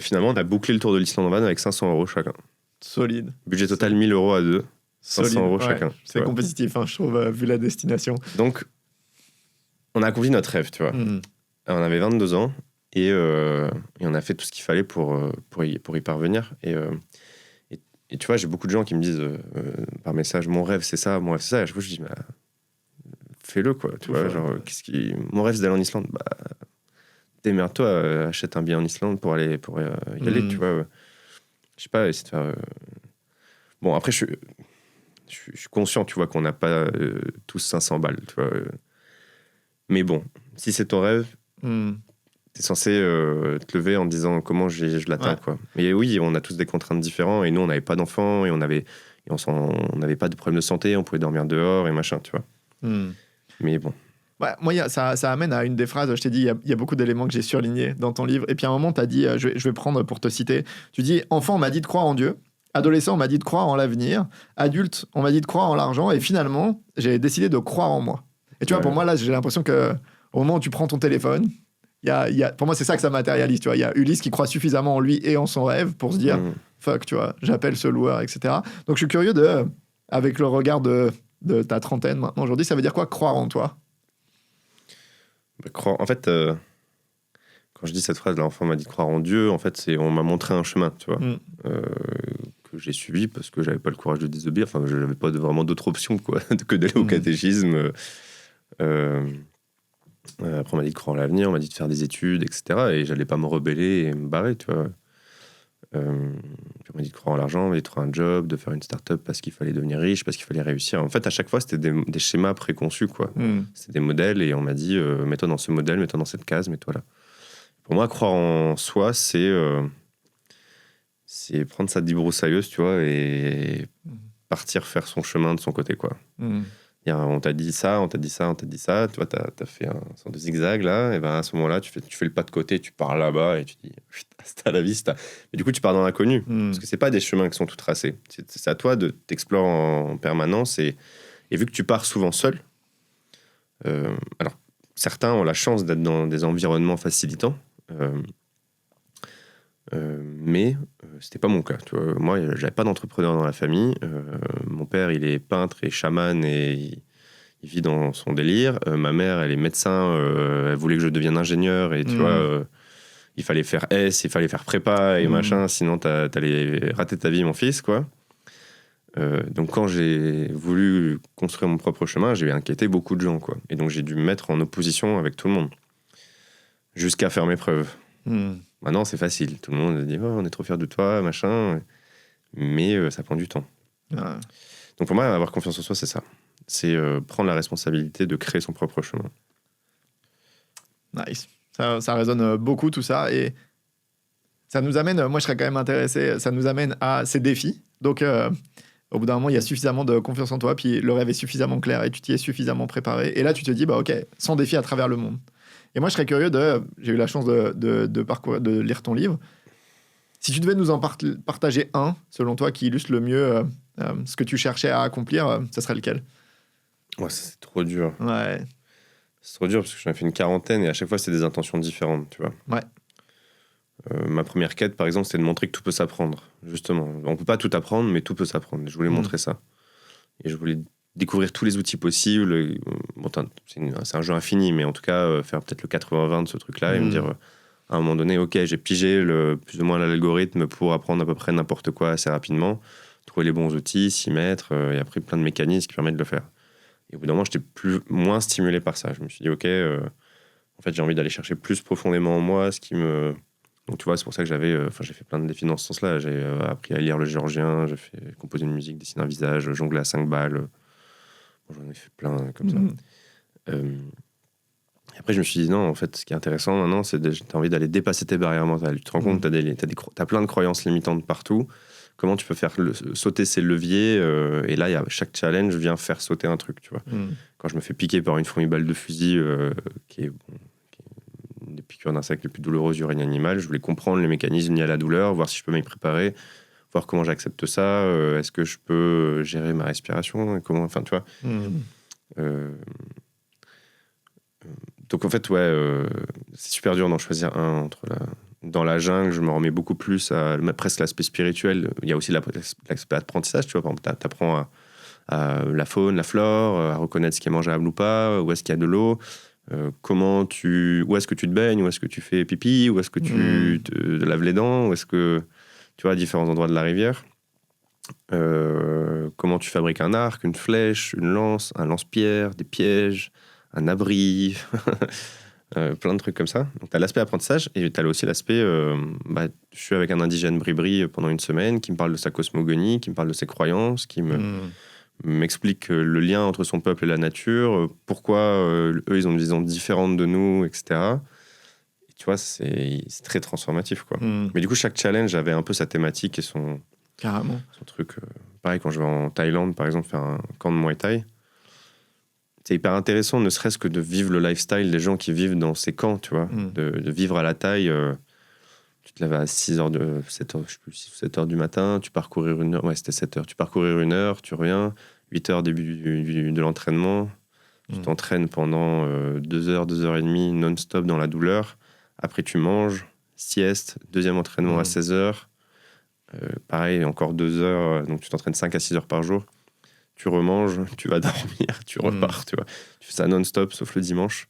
B: Finalement, on a bouclé le tour de l'Islande en van avec 500 € chacun.
A: Solide.
B: Budget total 1000 € à deux. 500 € chacun.
A: C'est compétitif, hein, je trouve, vu la destination.
B: Donc, on a accompli notre rêve, tu vois. On avait 22 ans et on a fait tout ce qu'il fallait pour y parvenir. Et tu vois, j'ai beaucoup de gens qui me disent par message, mon rêve c'est ça, mon rêve c'est ça. Et à chaque fois, je dis, fais-le, quoi. Tu vois, genre, mon rêve c'est d'aller en Islande. Démerde-toi, achète un billet en Islande pour y aller, tu vois. Je sais pas, essayer de faire... Bon, après, je suis conscient, tu vois, qu'on n'a pas tous 500 balles, tu vois. Mais bon, si c'est ton rêve, t'es censé te lever en te disant comment je l'atteins, quoi. Mais oui, on a tous des contraintes différentes, et nous, on n'avait pas d'enfants, et on n'avait pas de problème de santé, on pouvait dormir dehors, et machin, tu vois. Mais bon...
A: Ouais, moi, ça amène à une des phrases. Je t'ai dit, il y a beaucoup d'éléments que j'ai surlignés dans ton livre. Et puis à un moment, tu as dit, je vais prendre pour te citer, tu dis, enfant, on m'a dit de croire en Dieu. Adolescent, on m'a dit de croire en l'avenir. Adulte, on m'a dit de croire en l'argent. Et finalement, j'ai décidé de croire en moi. Et tu vois, pour moi, là, j'ai l'impression qu'au moment où tu prends ton téléphone, pour moi, c'est ça que ça matérialise. Tu vois, il y a Ulysse qui croit suffisamment en lui et en son rêve pour se dire, fuck, tu vois, j'appelle ce loueur, etc. Donc je suis curieux avec le regard de ta trentaine maintenant, aujourd'hui, ça veut dire quoi, croire en toi?
B: En fait, quand je dis cette phrase, l'enfant m'a dit de croire en Dieu, en fait, on m'a montré un chemin, tu vois, que j'ai suivi parce que j'avais pas le courage de désobéir. Enfin, je n'avais pas vraiment d'autre option, quoi, que d'aller au catéchisme. Après, on m'a dit de croire en l'avenir, on m'a dit de faire des études, etc. Et j'allais pas me rebeller et me barrer, tu vois. Puis on m'a dit de croire en l'argent, on m'a dit de trouver un job, de faire une start-up parce qu'il fallait devenir riche, parce qu'il fallait réussir. En fait, à chaque fois, c'était des schémas préconçus, quoi. C'était des modèles et on m'a dit mets-toi dans ce modèle, mets-toi dans cette case, mets-toi là. Pour moi, croire en soi, c'est prendre sa débroussailleuse, tu vois, et partir faire son chemin de son côté, quoi. On t'a dit ça, on t'a dit ça, on t'a dit ça, tu vois, t'as fait un sorte de zigzag là, et ben à ce moment-là, tu fais le pas de côté, tu pars là-bas et tu dis hasta la vista. Mais du coup, tu pars dans l'inconnu, parce que c'est pas des chemins qui sont tout tracés. C'est à toi de t'explorer en permanence et vu que tu pars souvent seul, alors certains ont la chance d'être dans des environnements facilitants, mais c'était pas mon cas, tu vois. Moi, j'avais pas d'entrepreneur dans la famille. Mon père, il est peintre et chaman et il vit dans son délire. Ma mère, elle est médecin. Elle voulait que je devienne ingénieur et tu vois, il fallait faire S, il fallait faire prépa et machin, sinon t'allais rater ta vie, mon fils, quoi. Donc quand j'ai voulu construire mon propre chemin, j'ai inquiété beaucoup de gens, quoi. Et donc j'ai dû me mettre en opposition avec tout le monde jusqu'à faire mes preuves. Maintenant, c'est facile. Tout le monde dit on est trop fiers de toi, machin. Mais ça prend du temps. Donc pour moi, avoir confiance en soi, c'est ça. C'est prendre la responsabilité de créer son propre chemin.
A: Nice. Ça résonne beaucoup, tout ça. Et ça nous amène, moi je serais quand même intéressé, ça nous amène à ces défis. Donc, au bout d'un moment, il y a suffisamment de confiance en toi, puis le rêve est suffisamment clair et tu t'y es suffisamment préparé. Et là, tu te dis, bah ok, 100 défis à travers le monde. Et moi, je serais curieux j'ai eu la chance de parcourir, de lire ton livre. Si tu devais nous en partager un, selon toi, qui illustre le mieux ce que tu cherchais à accomplir, ça serait lequel?
B: Ouais, c'est trop dur.
A: Ouais.
B: C'est trop dur parce que j'en ai fait une quarantaine et à chaque fois, c'est des intentions différentes, tu vois.
A: Ouais.
B: Ma première quête, par exemple, c'était de montrer que tout peut s'apprendre. Justement, on peut pas tout apprendre, mais tout peut s'apprendre. Je voulais montrer ça. Et je voulais découvrir tous les outils possibles. Bon, c'est un jeu infini, mais en tout cas, faire peut-être le 80-20 de ce truc-là et me dire, à un moment donné, ok, j'ai pigé plus ou moins l'algorithme pour apprendre à peu près n'importe quoi assez rapidement, trouver les bons outils, s'y mettre, et après plein de mécanismes qui permettent de le faire. Et au bout d'un moment, j'étais moins stimulé par ça. Je me suis dit, ok, en fait, j'ai envie d'aller chercher plus profondément en moi ce qui me... Donc, tu vois, c'est pour ça que j'ai fait plein de défis dans ce sens-là. J'ai appris à lire le géorgien, j'ai fait composer une musique, dessiner un visage, jongler à 5 balles. Bon, j'en ai fait plein comme ça. Et après, je me suis dit, non, en fait, ce qui est intéressant maintenant, c'est que tu as envie d'aller dépasser tes barrières mentales. Tu te rends compte que tu as plein de croyances limitantes partout. Comment tu peux faire sauter ces leviers et là, chaque challenge vient faire sauter un truc, tu vois. Quand je me fais piquer par une fourmi balle de fusil, qui est une des piqûres d'insectes les plus douloureuses du règne animal, je voulais comprendre les mécanismes liés à la douleur, voir si je peux m'y préparer, voir comment j'accepte ça, est-ce que je peux gérer ma respiration, comment, enfin, tu vois. Donc, en fait, c'est super dur d'en choisir un dans la jungle. Je me remets beaucoup plus à presque l'aspect spirituel. Il y a aussi l'aspect apprentissage, tu vois. Par exemple, t'apprends à la faune, la flore, à reconnaître ce qui est mangeable ou pas, où est-ce qu'il y a de l'eau, où est-ce que tu te baignes, où est-ce que tu fais pipi, où est-ce que tu te laves les dents, où est-ce que tu vois, à différents endroits de la rivière. Comment tu fabriques un arc, une flèche, une lance, un lance-pierre, des pièges, un abri, plein de trucs comme ça. Donc, tu as l'aspect apprentissage et tu as aussi l'aspect je suis avec un indigène bribri pendant une semaine qui me parle de sa cosmogonie, qui me parle de ses croyances, qui m'explique le lien entre son peuple et la nature, pourquoi eux, ils ont une vision différente de nous, etc. Et tu vois, c'est très transformatif, quoi. Mais du coup, chaque challenge avait un peu sa thématique et son truc. Pareil, quand je vais en Thaïlande, par exemple, faire un camp de Muay Thai, c'est hyper intéressant, ne serait-ce que de vivre le lifestyle des gens qui vivent dans ces camps, tu vois, de vivre à la Thaï. Tu te lèves à 7 heures du matin, tu parcourir une heure, c'était 7 heures, tu parcourir une heure, tu reviens, 8 heures début de l'entraînement, tu t'entraînes pendant 2 heures, 2 heures et demie non-stop dans la douleur, après tu manges, sieste, deuxième entraînement à 16 heures, pareil, encore 2 heures, donc tu t'entraînes 5 à 6 heures par jour, tu remanges, tu vas dormir, tu repars, tu vois. Tu fais ça non-stop, sauf le dimanche,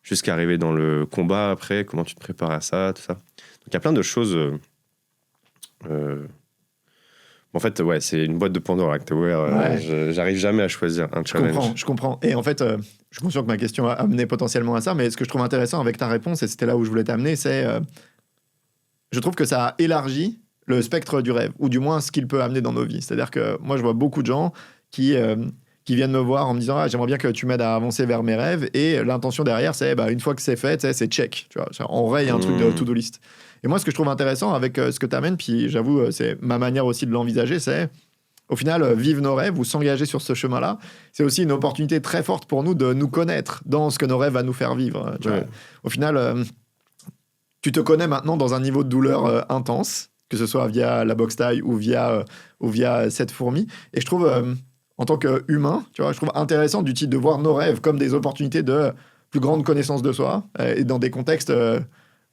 B: jusqu'à arriver dans le combat après, comment tu te prépares à ça, tout ça. Donc il y a plein de choses. En fait, c'est une boîte de Pandore, Hacktober. J'arrive jamais à choisir un challenge.
A: Je comprends. Et en fait, je suis conscient que ma question a amené potentiellement à ça, mais ce que je trouve intéressant avec ta réponse, et c'était là où je voulais t'amener, c'est je trouve que ça a élargi le spectre du rêve, ou du moins ce qu'il peut amener dans nos vies. C'est-à-dire que moi, je vois beaucoup de gens qui viennent me voir en me disant j'aimerais bien que tu m'aides à avancer vers mes rêves, et l'intention derrière, c'est une fois que c'est fait, c'est check. Tu vois, on raye un truc de to-do list. Et moi, ce que je trouve intéressant avec ce que tu amènes, puis j'avoue, c'est ma manière aussi de l'envisager, c'est au final, vivre nos rêves ou s'engager sur ce chemin-là, c'est aussi une opportunité très forte pour nous de nous connaître dans ce que nos rêves vont nous faire vivre. Tu vois. Au final, tu te connais maintenant dans un niveau de douleur intense, que ce soit via la boxe thaï ou via cette fourmi. Et je trouve, en tant qu'humain, tu vois, je trouve intéressant de voir nos rêves comme des opportunités de plus grande connaissance de soi, et dans des contextes...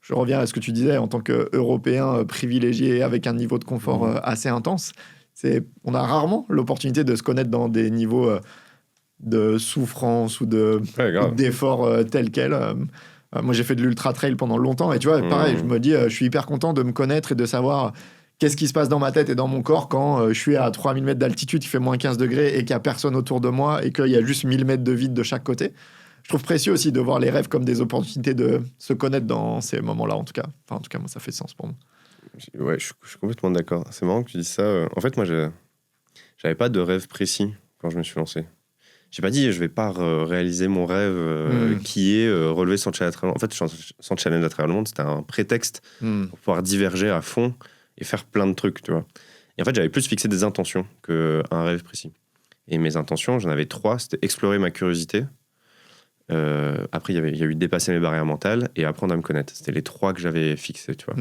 A: je reviens à ce que tu disais, en tant qu'Européen privilégié avec un niveau de confort assez intense, on a rarement l'opportunité de se connaître dans des niveaux de souffrance ou d'effort tel quel. Moi, j'ai fait de l'ultra-trail pendant longtemps, et tu vois, pareil, je me dis, je suis hyper content de me connaître et de savoir qu'est-ce qui se passe dans ma tête et dans mon corps quand je suis à 3000 mètres d'altitude, il fait moins 15 degrés et qu'il n'y a personne autour de moi et qu'il y a juste 1000 mètres de vide de chaque côté. Je trouve précieux aussi de voir les rêves comme des opportunités de se connaître dans ces moments-là, en tout cas. Enfin, en tout cas, moi, ça fait sens pour moi.
B: Ouais, je suis complètement d'accord. C'est marrant que tu dises ça. En fait, moi, j'avais pas de rêve précis quand je me suis lancé. j'ai pas dit je vais pas réaliser mon rêve qui est relever son challenge à travers le monde. En fait, son challenge à travers le monde, c'était un prétexte pour pouvoir diverger à fond et faire plein de trucs, tu vois. Et en fait, j'avais plus fixé des intentions qu'un rêve précis. Et mes intentions, j'en avais 3. C'était explorer ma curiosité. Après, il y a eu dépasser mes barrières mentales et apprendre à me connaître. C'était les 3 que j'avais fixés, tu vois.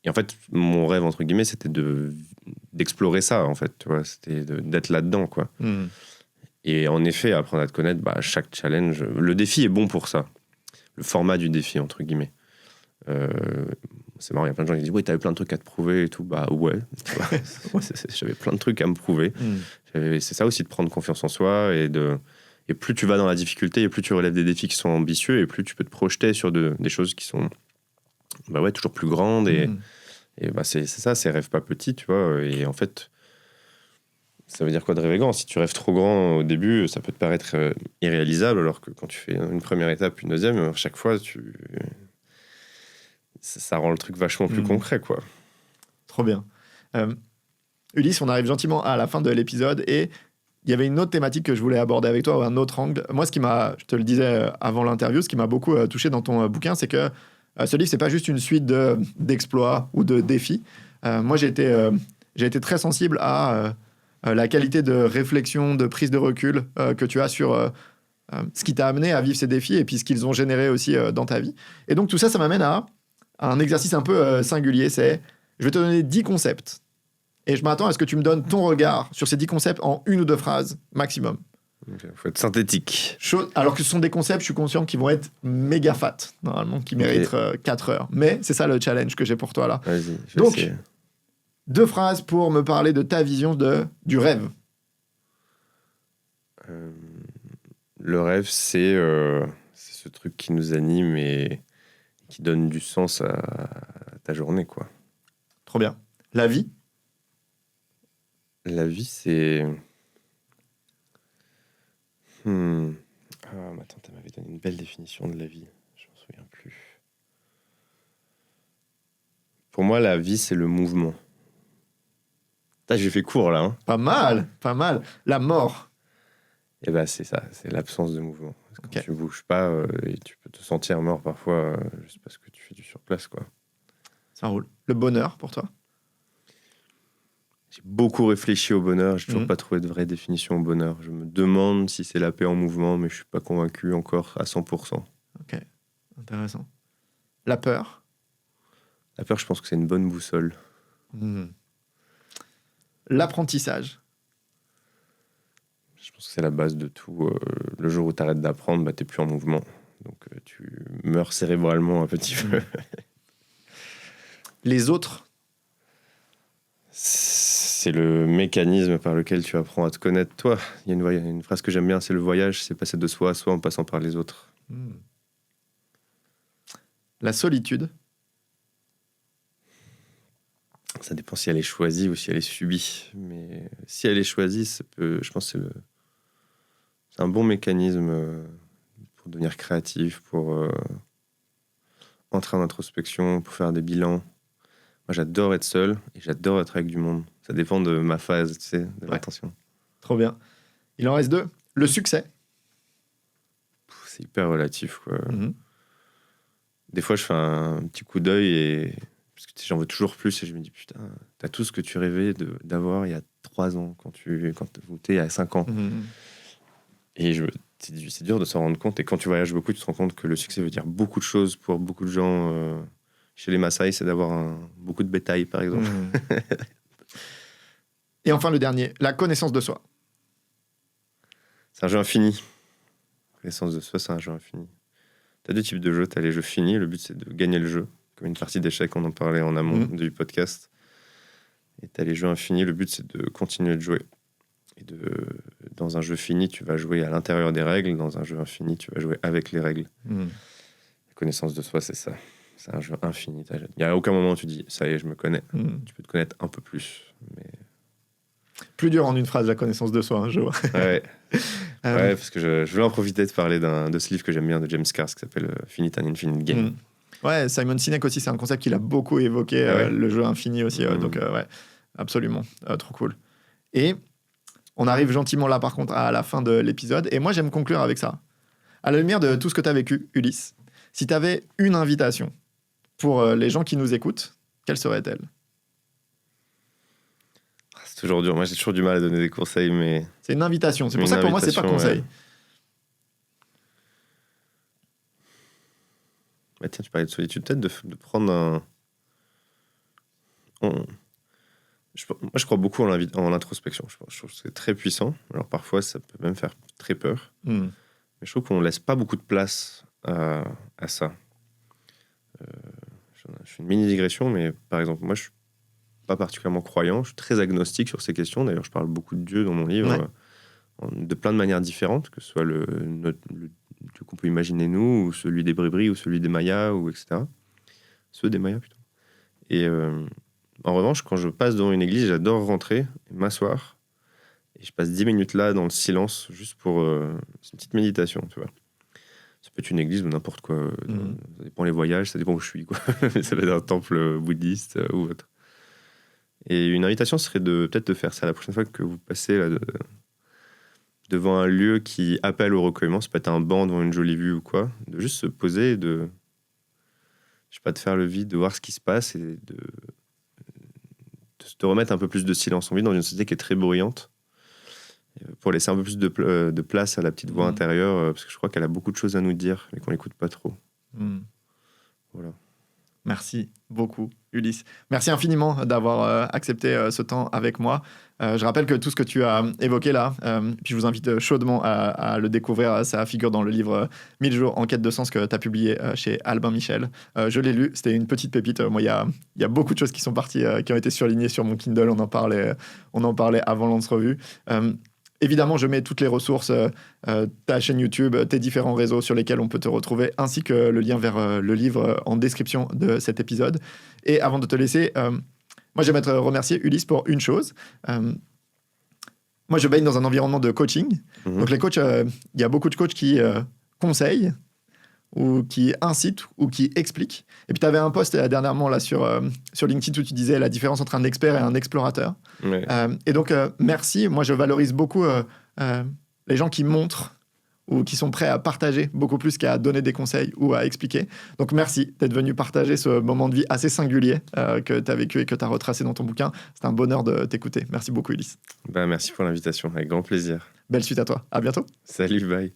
B: Et en fait, mon rêve, entre guillemets, c'était d'explorer ça, en fait, tu vois. C'était d'être là-dedans, quoi. Et en effet, apprendre à te connaître, chaque challenge... Le défi est bon pour ça. Le format du défi, entre guillemets. C'est marrant, il y a plein de gens qui disent « Oui, t'avais plein de trucs à te prouver et tout. » Bah ouais, tu vois. J'avais plein de trucs à me prouver. C'est ça aussi, de prendre confiance en soi et plus tu vas dans la difficulté et plus tu relèves des défis qui sont ambitieux et plus tu peux te projeter sur des choses qui sont toujours plus grandes et c'est ça, c'est rêve pas petit, tu vois. Et en fait, ça veut dire quoi de rêver grand? Si tu rêves trop grand au début, ça peut te paraître irréalisable, alors que quand tu fais une première étape, une deuxième, à chaque fois, ça rend le truc vachement plus concret, quoi.
A: Trop bien. Ulysse, on arrive gentiment à la fin de l'épisode et il y avait une autre thématique que je voulais aborder avec toi, ou un autre angle. Moi, je te le disais avant l'interview, ce qui m'a beaucoup touché dans ton bouquin, c'est que ce livre, c'est pas juste une suite d'exploits ou de défis. Moi, j'ai été très sensible à la qualité de réflexion, de prise de recul que tu as sur ce qui t'a amené à vivre ces défis et puis ce qu'ils ont généré aussi dans ta vie. Et donc, tout ça, ça m'amène à un exercice un peu singulier. C'est, je vais te donner 10 concepts. Et je m'attends à ce que tu me donnes ton regard sur ces 10 concepts en 1 ou 2 phrases maximum.
B: Il faut être synthétique.
A: Alors que ce sont des concepts, je suis conscient, qui vont être méga fat, normalement, qui méritent 4 heures. Mais c'est ça le challenge que j'ai pour toi là.
B: Vas-y,
A: donc,
B: essayer.
A: 2 phrases pour me parler de ta vision du rêve.
B: Le rêve, c'est ce truc qui nous anime et qui donne du sens à ta journée, quoi.
A: Trop bien. La vie?
B: La vie, c'est... attends, tu m'avais donné une belle définition de la vie. Je m'en souviens plus. Pour moi, la vie, c'est le mouvement. J'ai fait court, là. Hein.
A: Pas mal, pas mal. La mort?
B: Eh ben, c'est ça, c'est l'absence de mouvement. Parce que quand tu bouges pas, et tu peux te sentir mort parfois, juste parce que tu fais du surplace, quoi.
A: Ça roule. Le bonheur, pour toi?
B: J'ai beaucoup réfléchi au bonheur, j'ai toujours pas trouvé de vraie définition au bonheur. Je me demande si c'est la paix en mouvement, mais je suis pas convaincu encore à 100%.
A: Ok, intéressant. La peur?
B: La peur, je pense que c'est une bonne boussole.
A: L'apprentissage?
B: Je pense que c'est la base de tout. Le jour où tu arrêtes d'apprendre, t'es plus en mouvement. Donc tu meurs cérébralement un petit peu.
A: Les autres?
B: C'est le mécanisme par lequel tu apprends à te connaître, toi. Il y a une phrase que j'aime bien, c'est le voyage, c'est passer de soi à soi en passant par les autres.
A: La solitude?
B: Ça dépend si elle est choisie ou si elle est subie. Mais si elle est choisie, je pense que c'est un bon mécanisme pour devenir créatif, pour entrer en introspection, pour faire des bilans. Moi, j'adore être seul et j'adore être avec du monde. Ça dépend de ma phase, tu sais, de l'attention.
A: Trop bien. Il en reste 2. Le succès?
B: C'est hyper relatif, quoi. Des fois, je fais un petit coup d'œil parce que j'en veux toujours plus et je me dis, putain, t'as tout ce que tu rêvais d'avoir il y a 3 ans, quand t'es à 5 ans. Et c'est dur de s'en rendre compte. Et quand tu voyages beaucoup, tu te rends compte que le succès veut dire beaucoup de choses pour beaucoup de gens. Chez les Maasai, c'est d'avoir beaucoup de bétail, par exemple.
A: Et enfin, le dernier, la connaissance de soi.
B: C'est un jeu infini. La connaissance de soi, c'est un jeu infini. Tu as 2 types de jeux. Tu as les jeux finis. Le but, c'est de gagner le jeu. Comme une partie d'échecs, on en parlait en amont du podcast. Et tu as les jeux infinis. Le but, c'est de continuer de jouer. Et dans un jeu fini, tu vas jouer à l'intérieur des règles. Dans un jeu infini, tu vas jouer avec les règles. La connaissance de soi, c'est ça. C'est un jeu infini. Il n'y a aucun moment où tu dis, ça y est, je me connais. Tu peux te connaître un peu plus. Mais...
A: Plus dur en une phrase, la connaissance de soi, je vois.
B: Ouais, parce que je voulais en profiter de parler de ce livre que j'aime bien de James Clear, qui s'appelle Finite and Infinite Game.
A: Ouais, Simon Sinek aussi, c'est un concept qu'il a beaucoup évoqué, le jeu infini aussi. Donc, ouais, absolument. Trop cool. Et On arrive gentiment là, par contre, à la fin de l'épisode. Et moi, j'aime conclure avec ça. À la lumière de tout ce que tu as vécu, Ulysse, si tu avais une invitation pour les gens qui nous écoutent, quelle serait-elle?
B: C'est toujours dur. Moi, j'ai toujours du mal à donner des conseils, mais...
A: C'est une invitation. C'est pour ça que pour moi, c'est pas conseil.
B: Ouais. Bah tiens, tu parlais de solitude. Peut-être de prendre un... Moi, je crois beaucoup en l'introspection. Je trouve que c'est très puissant. Alors, parfois, ça peut même faire très peur. Mais je trouve qu'on ne laisse pas beaucoup de place à ça. Je fais une mini-digression, mais par exemple, moi, je ne suis pas particulièrement croyant. Je suis très agnostique sur ces questions. D'ailleurs, je parle beaucoup de Dieu dans mon livre, de plein de manières différentes, que ce soit le Dieu qu'on peut imaginer nous, ou celui des Brébris, ou celui des Mayas, ou etc. Ceux des Mayas, plutôt. Et en revanche, quand je passe devant une église, j'adore rentrer, m'asseoir, et je passe 10 minutes là, dans le silence, juste pour... c'est une petite méditation, tu vois. Ça peut être une église ou n'importe quoi. Ça dépend les voyages, ça dépend où je suis, quoi. Ça peut être un temple bouddhiste ou autre. Et une invitation serait peut-être de faire ça la prochaine fois que vous passez là, devant un lieu qui appelle au recueillement. Ça peut être un banc devant une jolie vue ou quoi. De juste se poser et de faire le vide, de voir ce qui se passe et de te remettre un peu plus de silence. On vit dans une société qui est très bruyante. Pour laisser un peu plus de place à la petite voix intérieure, parce que je crois qu'elle a beaucoup de choses à nous dire, mais qu'on n'écoute pas trop. Voilà.
A: Merci beaucoup, Ulysse. Merci infiniment d'avoir accepté ce temps avec moi. Je rappelle que tout ce que tu as évoqué là, puis je vous invite chaudement à le découvrir. Ça figure dans le livre 1000 jours en quête de sens que tu as publié chez Albin Michel. Je l'ai lu, c'était une petite pépite. Moi, il y a beaucoup de choses qui sont parties, qui ont été surlignées sur mon Kindle. On en parlait avant l'entrevue. Évidemment, je mets toutes les ressources, ta chaîne YouTube, tes différents réseaux sur lesquels on peut te retrouver, ainsi que le lien vers le livre en description de cet épisode. Et avant de te laisser, moi, j'aimerais te remercier, Ulysse, pour une chose. Moi, je baigne dans un environnement de coaching. Donc, les coachs, il y a beaucoup de coachs qui conseillent, ou qui incitent, ou qui expliquent. Et puis, tu avais un post dernièrement là, sur LinkedIn où tu disais la différence entre un expert et un explorateur.
B: Ouais.
A: Et donc, merci. Moi, je valorise beaucoup les gens qui montrent ou qui sont prêts à partager beaucoup plus qu'à donner des conseils ou à expliquer. Donc, merci d'être venu partager ce moment de vie assez singulier que tu as vécu et que tu as retracé dans ton bouquin. C'est un bonheur de t'écouter. Merci beaucoup, Ulysse.
B: Merci pour l'invitation. Avec grand plaisir.
A: Belle suite à toi. À bientôt.
B: Salut, bye.